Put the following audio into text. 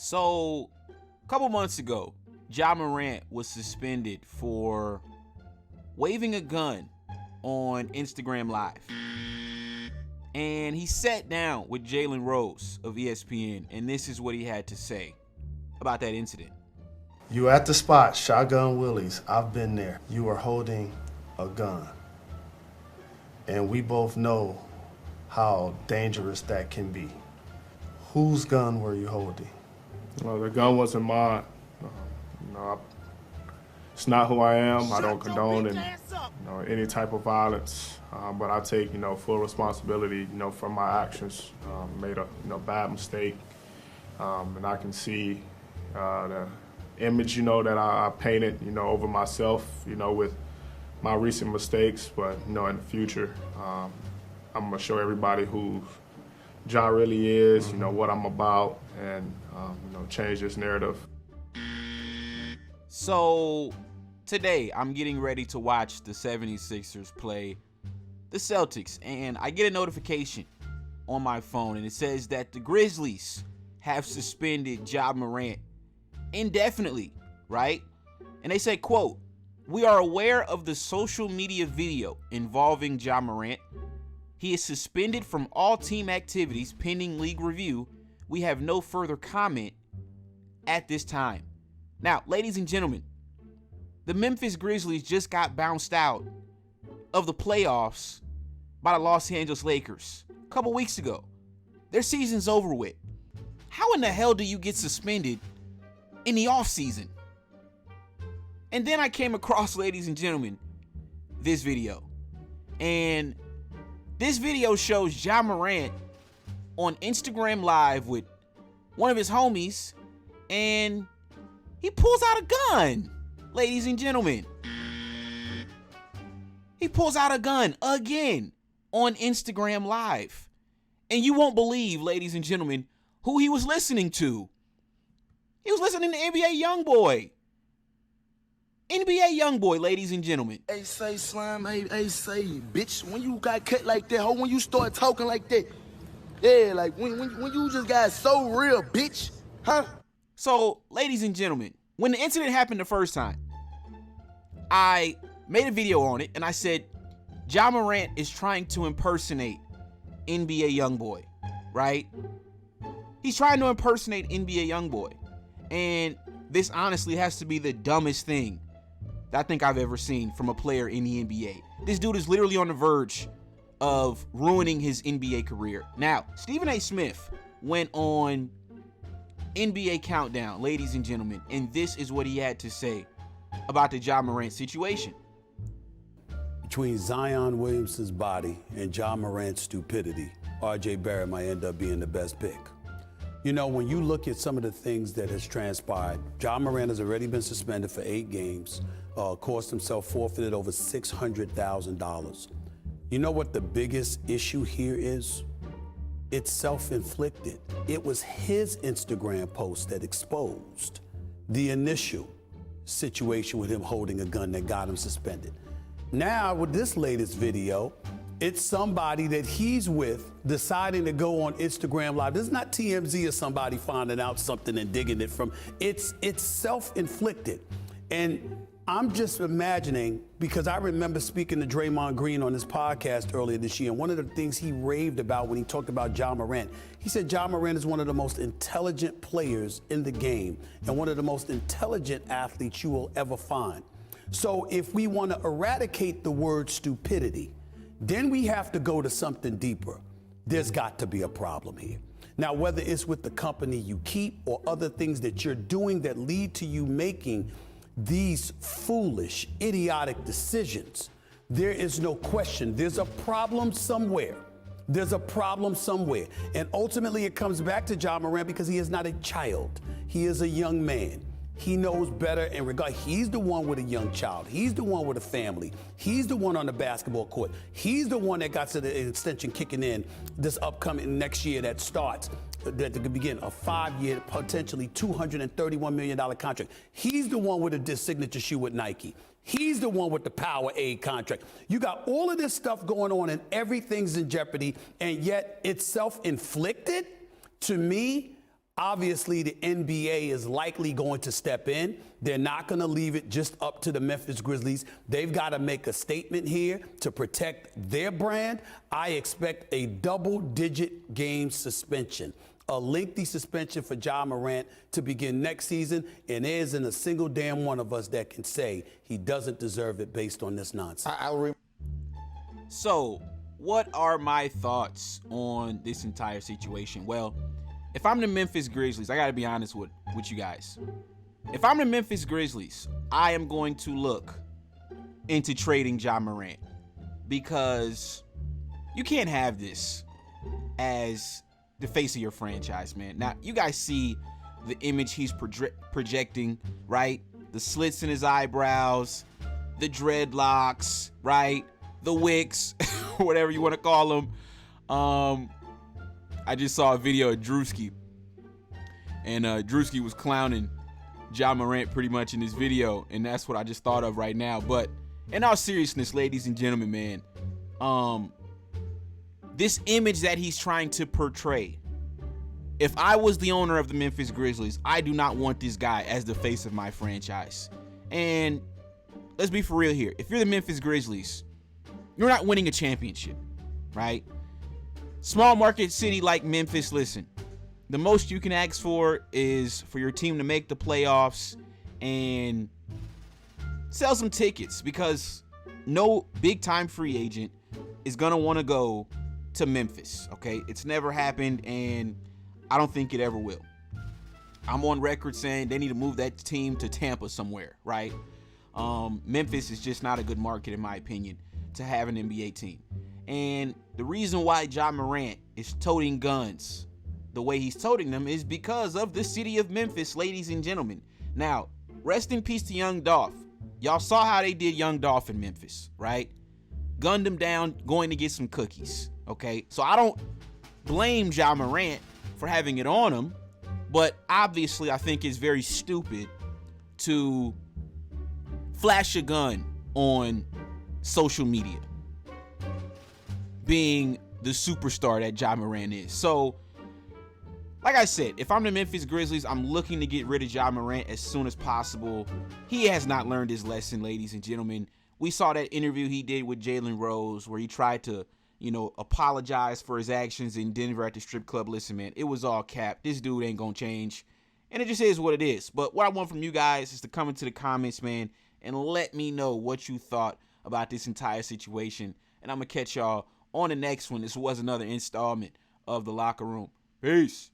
So, a couple months ago, Ja Morant was suspended for waving a gun on Instagram Live. And he sat down with Jalen Rose of ESPN, and this is what he had to say about that incident. You at the spot, Shotgun Willie's. I've been there. You are holding a gun. And we both know how dangerous that can be. Whose gun were you holding? Well, the gun wasn't mine. It's not who I am. I don't condone any type of violence, but I take full responsibility for my actions. Made a bad mistake, and I can see the image that I painted over myself with my recent mistakes. But in the future, I'm gonna show everybody who Ja really is, what I'm about, and change this narrative. So today I'm getting ready to watch the 76ers play the Celtics, and I get a notification on my phone, and it says that the Grizzlies have suspended Ja Morant indefinitely, right? And they say, quote, "We are aware of the social media video involving Ja Morant. He is suspended from all team activities pending league review. We have no further comment at this time." Now, ladies and gentlemen, the Memphis Grizzlies just got bounced out of the playoffs by the Los Angeles Lakers a couple weeks ago. Their season's over with. How in the hell do you get suspended in the offseason? And then I came across, ladies and gentlemen, this video. And this video shows Ja Morant on Instagram Live with one of his homies, and he pulls out a gun, ladies and gentlemen. He pulls out a gun again on Instagram Live. And you won't believe, ladies and gentlemen, who he was listening to. He was listening to NBA YoungBoy. NBA YoungBoy, ladies and gentlemen. Hey, say, Slime, hey, say, bitch, when you got cut like that, when you start talking like that, yeah, like when you just got so real, bitch, huh? So, ladies and gentlemen, when the incident happened the first time, I made a video on it, and I said, Ja Morant is trying to impersonate NBA YoungBoy, right? He's trying to impersonate NBA YoungBoy. And this honestly has to be the dumbest thing that I think I've ever seen from a player in the NBA. This dude is literally on the verge of ruining his NBA career. Now, Stephen A. Smith went on NBA Countdown, ladies and gentlemen, and this is what he had to say about the Ja Morant situation. Between Zion Williamson's body and Ja Morant's stupidity, R.J. Barrett might end up being the best pick. When you look at some of the things that has transpired, Ja Morant has already been suspended for 8 games, cost himself forfeited over $600,000. You know what the biggest issue here is? It's self-inflicted. It was his Instagram post that exposed the initial situation with him holding a gun that got him suspended. Now, with this latest video, it's somebody that he's with deciding to go on Instagram Live. This is not TMZ or somebody finding out something and digging it from. It's self-inflicted. And I'm just imagining, because I remember speaking to Draymond Green on his podcast earlier this year, and one of the things he raved about when he talked about Ja Morant, he said Ja Morant is one of the most intelligent players in the game and one of the most intelligent athletes you will ever find. So if we want to eradicate the word stupidity, then we have to go to something deeper. There's got to be a problem here. Now, whether it's with the company you keep or other things that you're doing that lead to you making these foolish, idiotic decisions, there is no question. There's a problem somewhere. There's a problem somewhere. And ultimately, it comes back to Ja Morant because he is not a child. He is a young man. He knows better in regard. He's the one with a young child. He's the one with a family. He's the one on the basketball court. He's the one that got to the extension kicking in this upcoming next year that starts, that could begin a 5-year, potentially $231 million contract. He's the one with a signature shoe with Nike. He's the one with the Powerade contract. You got all of this stuff going on and everything's in jeopardy, and yet it's self-inflicted? To me, Obviously, the NBA is likely going to step in. They're not going to leave it just up to the Memphis Grizzlies. They've got to make a statement here to protect their brand. I expect a double-digit game suspension, a lengthy suspension for Ja Morant to begin next season, and there isn't a single damn one of us that can say he doesn't deserve it based on this nonsense. So, what are my thoughts on this entire situation? Well, if I'm the Memphis Grizzlies, I got to be honest with you guys. If I'm the Memphis Grizzlies, I am going to look into trading Ja Morant, because you can't have this as the face of your franchise, man. Now, you guys see the image he's projecting, right? The slits in his eyebrows, the dreadlocks, right? The wicks, whatever you want to call them. I just saw a video of Drewski, and Drewski was clowning Ja Morant pretty much in this video, and that's what I just thought of right now. But in all seriousness, ladies and gentlemen, man, this image that he's trying to portray, if I was the owner of the Memphis Grizzlies, I do not want this guy as the face of my franchise. And let's be for real here. If you're the Memphis Grizzlies, you're not winning a championship, right? Small market city like Memphis, listen, the most you can ask for is for your team to make the playoffs and sell some tickets, because no big-time free agent is going to want to go to Memphis, okay? It's never happened, and I don't think it ever will. I'm on record saying they need to move that team to Tampa somewhere, right? Memphis is just not a good market, in my opinion, to have an NBA team. And the reason why Ja Morant is toting guns the way he's toting them is because of the city of Memphis, ladies and gentlemen. Now, rest in peace to Young Dolph. Y'all saw how they did Young Dolph in Memphis, right? Gunned him down, going to get some cookies, okay? So I don't blame Ja Morant for having it on him, but obviously I think it's very stupid to flash a gun on social media, being the superstar that Ja Morant is. So, like I said, if I'm the Memphis Grizzlies, I'm looking to get rid of Ja Morant as soon as possible. He has not learned his lesson, ladies and gentlemen. We saw that interview he did with Jalen Rose where he tried to, apologize for his actions in Denver at the strip club. Listen, man, it was all cap. This dude ain't gonna change. And it just is what it is. But what I want from you guys is to come into the comments, man, and let me know what you thought about this entire situation. And I'm going to catch y'all on the next one. This was another installment of The Locker Room. Peace.